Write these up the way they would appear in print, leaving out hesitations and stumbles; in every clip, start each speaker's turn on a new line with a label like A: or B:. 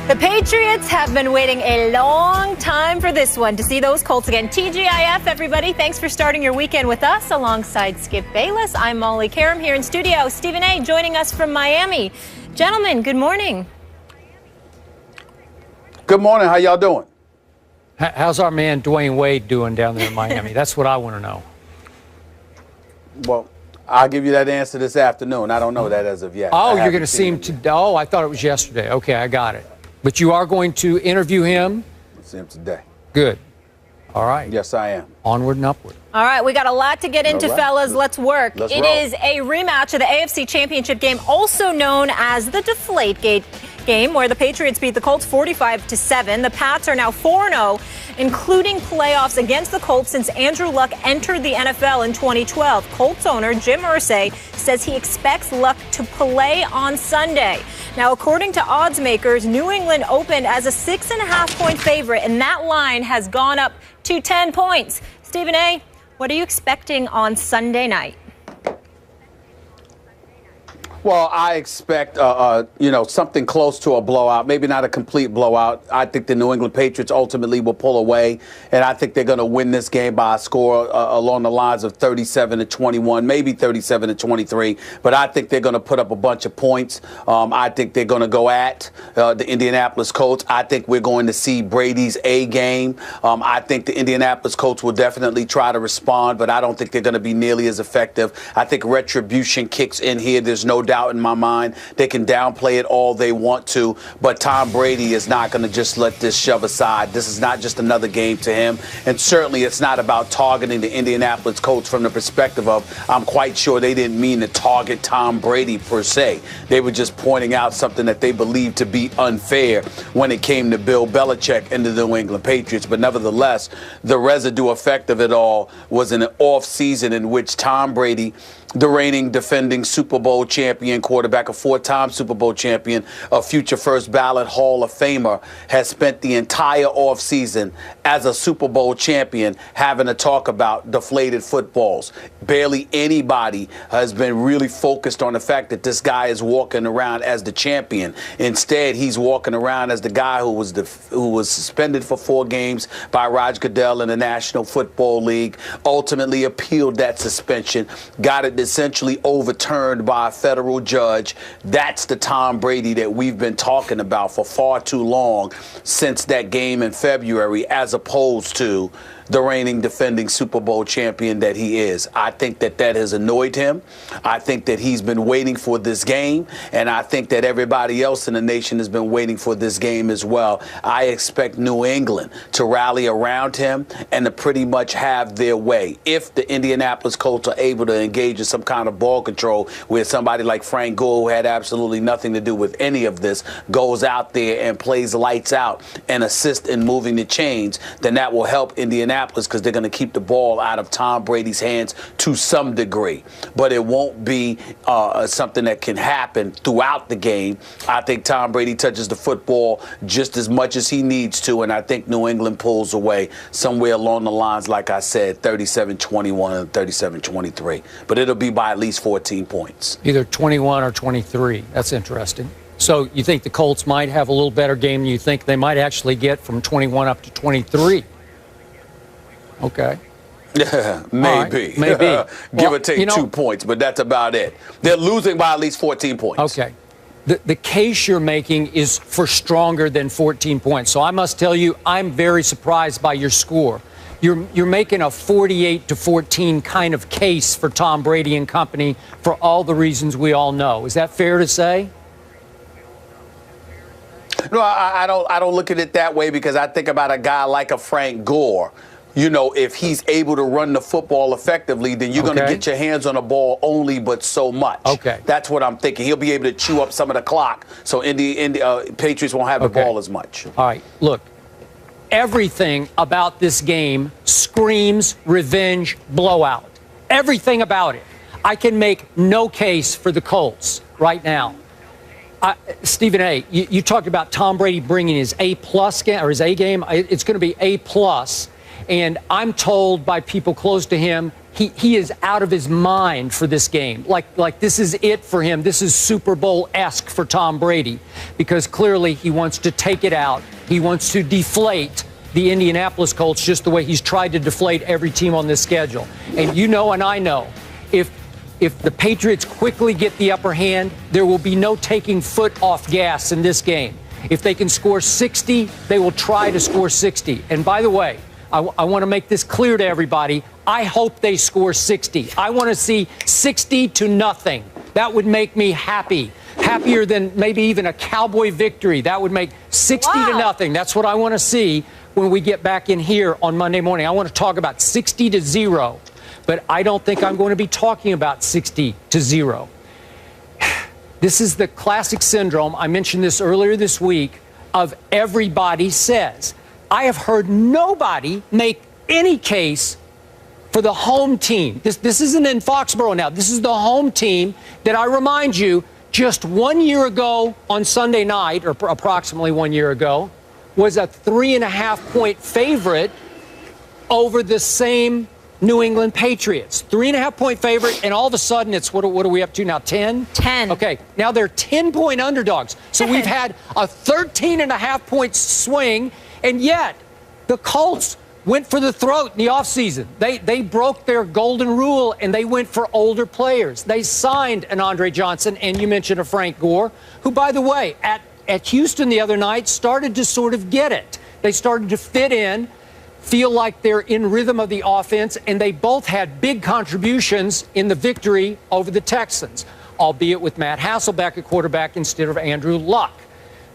A: The Patriots have been waiting a long time for this one, to see those Colts again. TGIF, everybody. Thanks for starting your weekend with us alongside Skip Bayless. I'm Molly Karam here in studio. Stephen A. joining us from Miami. Gentlemen, good morning.
B: Good morning. How y'all doing?
C: How's our man Dwayne Wade doing down there in Miami? That's what I want to know.
B: Well, I'll give you that answer this afternoon. I don't know that as of yet.
C: Oh, you're going to see him today? Oh, I thought it was yesterday. Okay, I got it. But you are going to interview him?
B: I'll see him today.
C: Good. All right.
B: Yes, I am.
C: Onward and upward.
A: All right, we got a lot to get into, fellas. Let's work.
B: Let's
A: roll. Is a rematch of the AFC Championship game, also known as the Deflategate game, where the Patriots beat the Colts 45-7. The Pats are now 4-0, including playoffs against the Colts since Andrew Luck entered the NFL in 2012. Colts owner Jim Irsay says he expects Luck to play on Sunday. Now, according to odds makers, New England opened as a 6.5-point favorite, and that line has gone up to 10 points. Stephen A., what are you expecting on Sunday night?
B: Well, I expect, something close to a blowout, maybe not a complete blowout. I think the New England Patriots ultimately will pull away, and I think they're going to win this game by a score along the lines of 37-21, maybe 37-23. But I think they're going to put up a bunch of points. I think they're going to go at the Indianapolis Colts. I think we're going to see Brady's A game. I think the Indianapolis Colts will definitely try to respond, but I don't think they're going to be nearly as effective. I think retribution kicks in here. There's no doubt in my mind. They can downplay it all they want to, but Tom Brady is not going to just let this shove aside. This is not just another game to him, and certainly it's not about targeting the Indianapolis Colts from the perspective of, I'm quite sure they didn't mean to target Tom Brady per se. They were just pointing out something that they believed to be unfair when it came to Bill Belichick and the New England Patriots. But nevertheless, the residue effect of it all was an off season in which Tom Brady, the reigning defending Super Bowl champion quarterback, a four-time Super Bowl champion, a future first ballot Hall of Famer, has spent the entire offseason as a Super Bowl champion having to talk about deflated footballs. Barely anybody has been really focused on the fact that this guy is walking around as the champion. Instead, he's walking around as the guy who was suspended for 4 games by Roger Goodell in the National Football League, ultimately appealed that suspension, got it essentially overturned by a federal judge. That's the Tom Brady that we've been talking about for far too long, since that game in February, as opposed to the reigning defending Super Bowl champion that he is. I think that has annoyed him. I think that he's been waiting for this game, and I think that everybody else in the nation has been waiting for this game as well. I expect New England to rally around him and to pretty much have their way. If the Indianapolis Colts are able to engage in some kind of ball control, where somebody like Frank Gore, who had absolutely nothing to do with any of this, goes out there and plays lights out and assists in moving the chains, then that will help Indianapolis, because they're going to keep the ball out of Tom Brady's hands to some degree. But it won't be something that can happen throughout the game. I think Tom Brady touches the football just as much as he needs to, and I think New England pulls away somewhere along the lines, like I said, 37-21 and 37-23. But it'll be by at least 14 points.
C: Either 21 or 23. That's interesting. So you think the Colts might have a little better game than you think they might actually get from 21 up to 23? Okay.
B: Yeah, maybe.
C: Right, maybe.
B: Give or take 2 points, but that's about it. They're losing by at least 14 points.
C: Okay. The case you're making is for stronger than 14 points. So I must tell you, I'm very surprised by your score. You're making a 48-14 kind of case for Tom Brady and company for all the reasons we all know. Is that fair to say?
B: No, I don't look at it that way, because I think about a guy like a Frank Gore. You know, if he's able to run the football effectively, then you're going to get your hands on the ball only but so much.
C: Okay.
B: That's what I'm thinking. He'll be able to chew up some of the clock, so Patriots won't have the ball as much.
C: All right, look, everything about this game screams revenge blowout. Everything about it. I can make no case for the Colts right now. Stephen A., you talked about Tom Brady bringing his A-plus game, or his A game. It's going to be A-plus. And I'm told by people close to him, he is out of his mind for this game. Like this is it for him. This is Super Bowl-esque for Tom Brady, because clearly he wants to take it out. He wants to deflate the Indianapolis Colts just the way he's tried to deflate every team on this schedule. And you know and I know, if the Patriots quickly get the upper hand, there will be no taking foot off gas in this game. If they can score 60, they will try to score 60. And by the way, I want to make this clear to everybody. I hope they score 60. I want to see 60-0. That would make me happy. Happier than maybe even a Cowboy victory. That would make 60-0. That's what I want to see when we get back in here on Monday morning. I want to talk about 60-0. But I don't think I'm going to be talking about 60-0. This is the classic syndrome. I mentioned this earlier this week of everybody says. I have heard nobody make any case for the home team. This isn't in Foxborough now. This is the home team that, I remind you, just 1 year ago on Sunday night, or approximately 1 year ago, was a 3.5-point favorite over the same New England Patriots. 3.5-point favorite, and all of a sudden it's, what are we up to now, 10?
A: 10.
C: Okay, now they're 10-point underdogs. So we've had a 13.5-point swing, and yet the Colts went for the throat in the offseason. They broke their golden rule, and they went for older players. They signed an Andre Johnson, and you mentioned a Frank Gore, who, by the way, at Houston the other night started to sort of get it. They started to fit in, feel like they're in rhythm of the offense, and they both had big contributions in the victory over the Texans, albeit with Matt Hasselbeck at quarterback instead of Andrew Luck.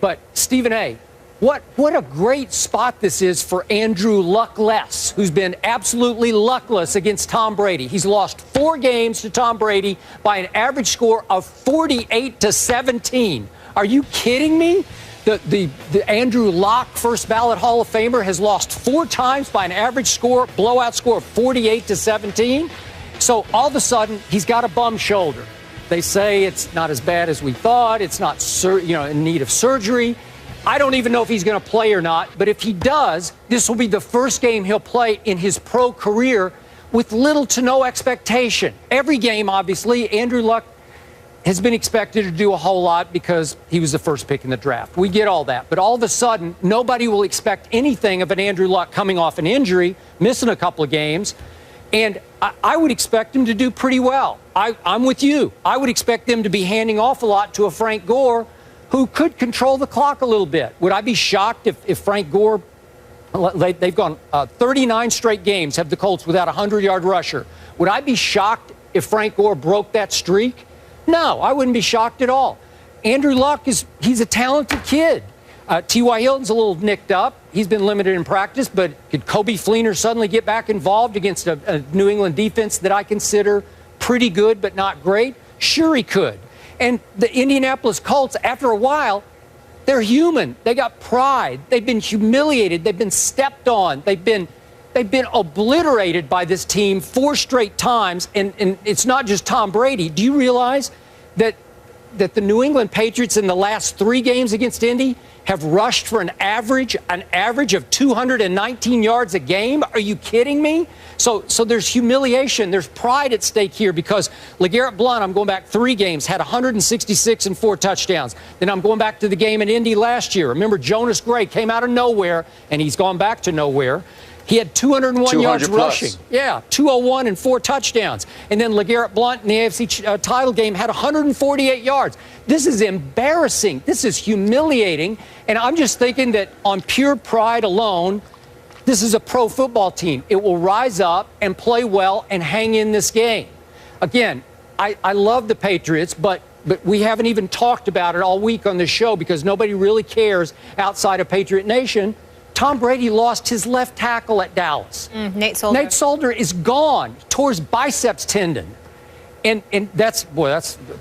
C: But, Stephen A., what a great spot this is for Andrew Luckless, who's been absolutely luckless against Tom Brady. He's lost 4 games to Tom Brady by an average score of 48-17. Are you kidding me? The Andrew Luck, first ballot Hall of Famer, has lost 4 times by an average score, blowout score of 48-17. So all of a sudden, he's got a bum shoulder. They say it's not as bad as we thought. It's not, in need of surgery. I don't even know if he's going to play or not. But if he does, this will be the first game he'll play in his pro career with little to no expectation. Every game, obviously, Andrew Luck has been expected to do a whole lot because he was the first pick in the draft. We get all that. But all of a sudden, nobody will expect anything of an Andrew Luck coming off an injury, missing a couple of games. And I would expect him to do pretty well. I'm with you. I would expect them to be handing off a lot to a Frank Gore who could control the clock a little bit. Would I be shocked if Frank Gore, they've gone 39 straight games, have the Colts without a 100-yard rusher. Would I be shocked if Frank Gore broke that streak? No, I wouldn't be shocked at all. Andrew Luck, he's a talented kid. T.Y. Hilton's a little nicked up. He's been limited in practice, but could Kobe Fleener suddenly get back involved against a New England defense that I consider pretty good but not great? Sure he could. And the Indianapolis Colts, after a while, they're human. They got pride. They've been humiliated. They've been stepped on. They've been obliterated by this team 4 straight times, and it's not just Tom Brady. Do you realize that the New England Patriots in the last 3 games against Indy have rushed for an average of 219 yards a game? Are you kidding me? So there's humiliation. There's pride at stake here because LeGarrette Blount, I'm going back 3 games, had 166 and 4 touchdowns. Then I'm going back to the game in Indy last year. Remember, Jonas Gray came out of nowhere, and he's gone back to nowhere. He had 201 yards rushing. Yeah, 201 and 4 touchdowns. And then LeGarrette Blount in the AFC title game had 148 yards. This is embarrassing. This is humiliating. And I'm just thinking that on pure pride alone, this is a pro football team. It will rise up and play well and hang in this game. Again, I love the Patriots, but we haven't even talked about it all week on this show because nobody really cares outside of Patriot Nation. Tom Brady lost his left tackle at Dallas.
A: Nate Solder.
C: Nate Solder is gone. Tore his biceps tendon. And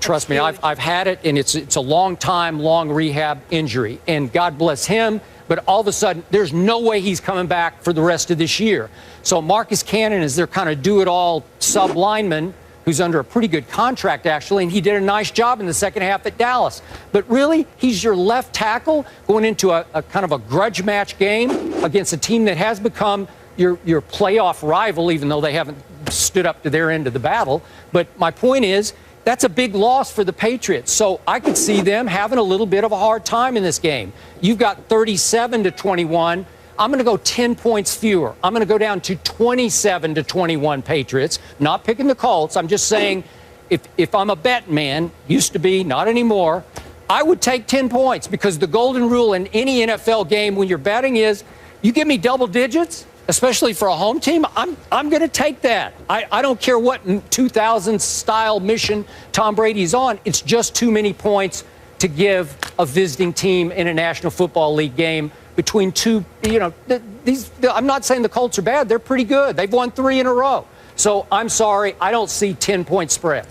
C: trust me, I've had it, and it's a long time, long rehab injury. And God bless him, but all of a sudden, there's no way he's coming back for the rest of this year. So Marcus Cannon is their kind of do-it-all sub-lineman who's under a pretty good contract, actually, and he did a nice job in the second half at Dallas. But really, he's your left tackle going into a kind of a grudge match game against a team that has become your playoff rival, even though they haven't stood up to their end of the battle. But my point is, that's a big loss for the Patriots. So I could see them having a little bit of a hard time in this game. You've got 37-21. I'm going to go 10 points fewer. I'm going to go down to 27-21 Patriots. Not picking the Colts. I'm just saying, if I'm a bet man, used to be, not anymore, I would take 10 points, because the golden rule in any NFL game when you're betting is, you give me double digits, especially for a home team, I'm going to take that. I don't care what 2000 style mission Tom Brady's on. It's just too many points to give a visiting team in a National Football League game between two, I'm not saying the Colts are bad. They're pretty good. They've won 3 in a row. So I'm sorry, I don't see 10-point spread.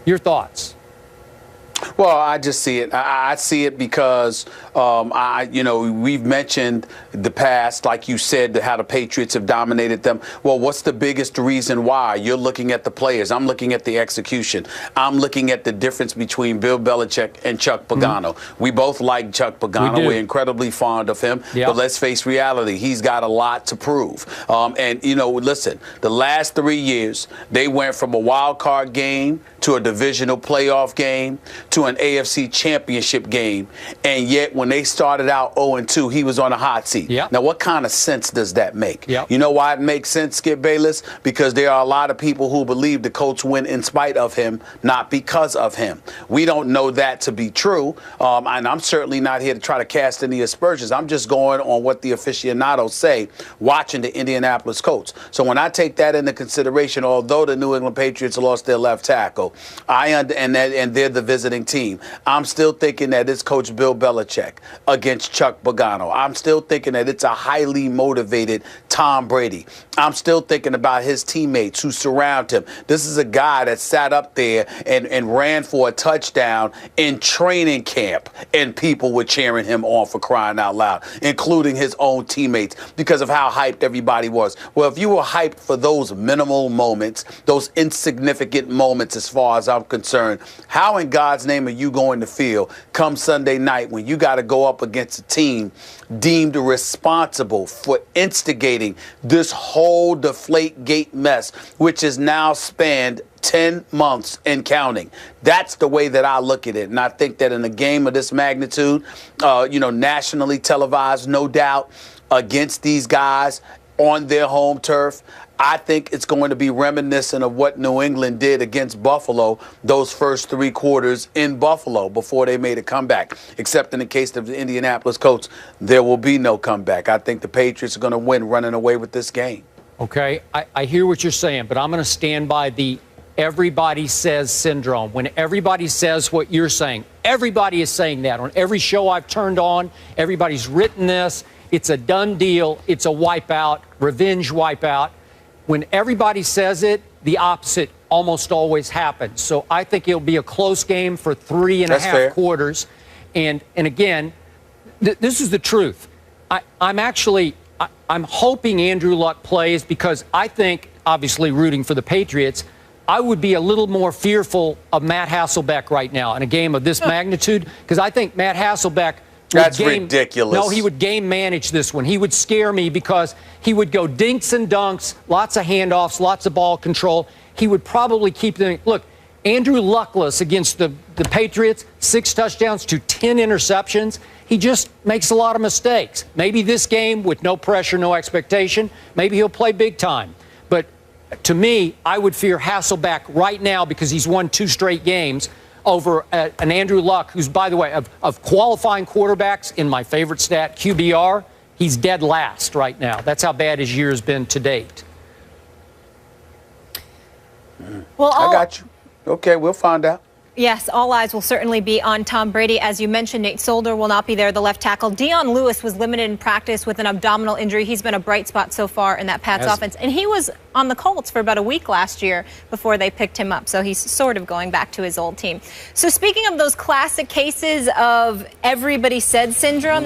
C: Your thoughts?
B: Well, I just see it. I see it because, we've mentioned the past, like you said, how the Patriots have dominated them. Well, what's the biggest reason why? You're looking at the players. I'm looking at the execution. I'm looking at the difference between Bill Belichick and Chuck Pagano. Mm-hmm. We both like Chuck Pagano. We're incredibly fond of him. Yep. But let's face reality. He's got a lot to prove. Listen, the last 3 years, they went from a wild card game to a divisional playoff game to an AFC championship game, and yet when they started out 0-2, he was on a hot seat.
C: Yep.
B: Now, what kind of sense does that make?
C: Yep.
B: You know why it makes sense, Skip Bayless? Because there are a lot of people who believe the Colts win in spite of him, not because of him. We don't know that to be true, and I'm certainly not here to try to cast any aspersions. I'm just going on what the aficionados say watching the Indianapolis Colts. So when I take that into consideration, although the New England Patriots lost their left tackle, and they're the visiting team, I'm still thinking that it's Coach Bill Belichick against Chuck Pagano. I'm still thinking that it's a highly motivated Tom Brady. I'm still thinking about his teammates who surround him. This is a guy that sat up there and ran for a touchdown in training camp, and people were cheering him on, for crying out loud, including his own teammates, because of how hyped everybody was. Well, if you were hyped for those minimal moments, those insignificant moments as far as I'm concerned, how in God's name are you going to feel come Sunday night when you got to go up against a team deemed responsible for instigating this whole Deflategate mess, which has now spanned 10 months and counting? That's the way that I look at it. And I think that in a game of this magnitude, nationally televised, no doubt, against these guys on their home turf, I think it's going to be reminiscent of what New England did against Buffalo those first 3 quarters in Buffalo before they made a comeback. Except in the case of the Indianapolis Colts, there will be no comeback. I think the Patriots are going to win running away with this game.
C: Okay, I hear what you're saying, but I'm going to stand by the everybody says syndrome. When everybody says what you're saying, everybody is saying that. On every show I've turned on, everybody's written this. It's a done deal. It's a wipeout, revenge wipeout. When everybody says it, the opposite almost always happens. So I think it'll be a close game for 3.5 quarters. And again, this is the truth. I'm hoping Andrew Luck plays, because I think, obviously rooting for the Patriots, I would be a little more fearful of Matt Hasselbeck right now in a game of this magnitude, because I think Matt Hasselbeck
B: ridiculous.
C: No, he would game manage this one. He would scare me, because he would go dinks and dunks, lots of handoffs, lots of ball control. He would probably keep them. Look, Andrew Luckless against the Patriots, 6 touchdowns to 10 interceptions. He just makes a lot of mistakes. Maybe this game, with no pressure, no expectation, maybe he'll play big time. But to me, I would fear Hasselbeck right now, because he's won 2 straight games over an Andrew Luck, who's, by the way, of qualifying quarterbacks, in my favorite stat, QBR, he's dead last right now. That's how bad his year has been to date.
A: Well,
B: I got you. Okay, we'll find out.
A: Yes, all eyes will certainly be on Tom Brady. As you mentioned, Nate Solder will not be there, the left tackle. Dion Lewis was limited in practice with an abdominal injury. He's been a bright spot so far in that Pats offense. And he was on the Colts for about a week last year before they picked him up. So he's sort of going back to his old team. So speaking of those classic cases of everybody said syndrome,